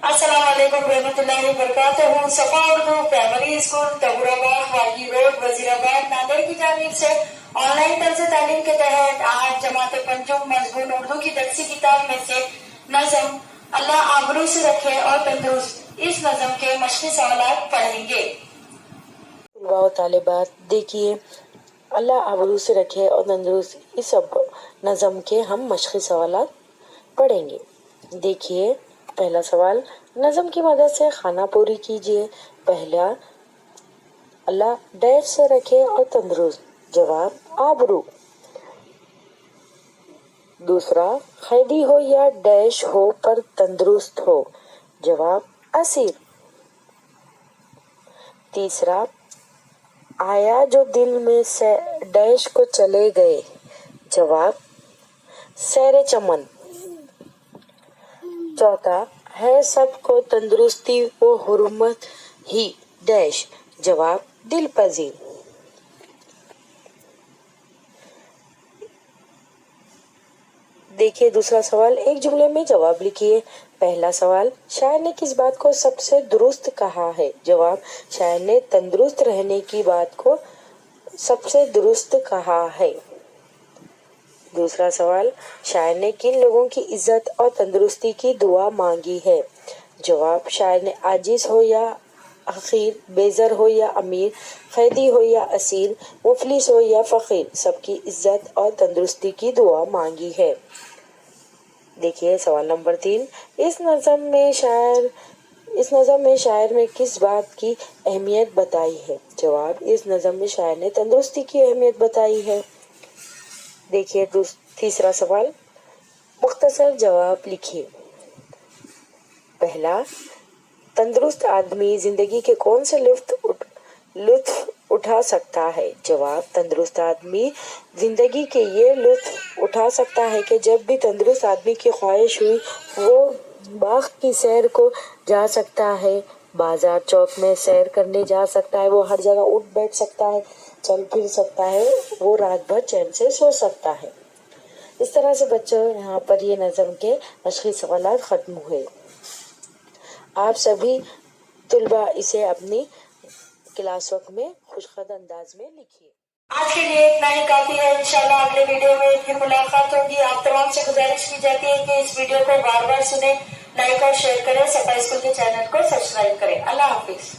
अस्सलाम वालेकुम रहमतुल्लाहि वबरकातुहू। सफा Urdu primary school तबुराबाद वागी road Wazirabad Nanded की जानिब से ऑनलाइन तर्ज तालीम के तहत आज जमात पंजुम मजमून उर्दू की दरसी किताब में से नज़म अल्लाह आबरू से रखे और तंदुरुस्त, इस नज़म के मशक़ी सवालात पढ़ेंगे। तालिबात देखिए, अल्लाह आबरू से रखे और तंदुरुस्त, इस सब नज़म के हम मशक़ी सवालात पढ़ेंगे। देखिए, पहला सवाल, नज़म की मदद से खाना पूरी कीजिए। पहला, अल्लाह डैश से रखे और तंदुरुस्त, जवाब आबरू। दूसरा, कैदी हो या डैश हो पर तंदुरुस्त हो, जवाब असीर। तीसरा, आया जो दिल में से डैश को चले गए, जवाब सैरे चमन। चौथा, है सबको तंदुरुस्ती वो हुर्मत ही डैश, जवाब दिल पजीर। देखिए दूसरा सवाल, एक जुमले में जवाब लिखिए। पहला सवाल, शायर ने किस बात को सबसे दुरुस्त कहा है, जवाब शायर ने तंदुरुस्त रहने की बात को सबसे दुरुस्त कहा है। दूसरा सवाल, शायर ने किन लोगों की इज्जत और तंदुरुस्ती की दुआ मांगी है, जवाब शायर ने आजिज हो या हकीर, बेज़र हो या अमीर, कैदी हो या असीर, मुफलिस हो या फकीर, सबकी इज्जत और तंदुरुस्ती की दुआ मांगी है। देखिए सवाल नंबर 3, इस नज़म में शायर ने किस बात की अहमियत बताई है, जवाब इस नज़म में शायर ने तंदुरुस्ती की अहमियत बताई है। देखिए तीसरा सवाल, मुख्तसर जवाब लिखिए। पहला, तंदुरुस्त आदमी जिंदगी के कौन से लुत्फ उठा सकता है, जवाब तंदुरुस्त आदमी जिंदगी के ये लुत्फ उठा सकता है कि जब भी तंदुरुस्त आदमी की ख्वाहिश हुई वो बाग की सैर को जा सकता है, बाजार चौक में सैर करने जा सकता है, वो हर जगह उठ बैठ सकता है, चल फिर सकता है, वो रात भर चैन से सो सकता है। इस तरह से बच्चों यहाँ पर ये नज़म के मशक़ी सवालात ख़त्म हुए। आप सभी तुलबा इसे अपनी क्लास वर्क में खुशखद अंदाज में लिखिए। आज के लिए इतना ही काफी है। इंशाल्लाह अगले वीडियो में फिर मुलाकात होगी। आप तमाम से गुजारिश की जाती है कि इस वीडियो को बार बार सुने, लाइक और शेयर करें, सफा स्कूल के चैनल को सब्सक्राइब करें। अल्लाह हाफिज।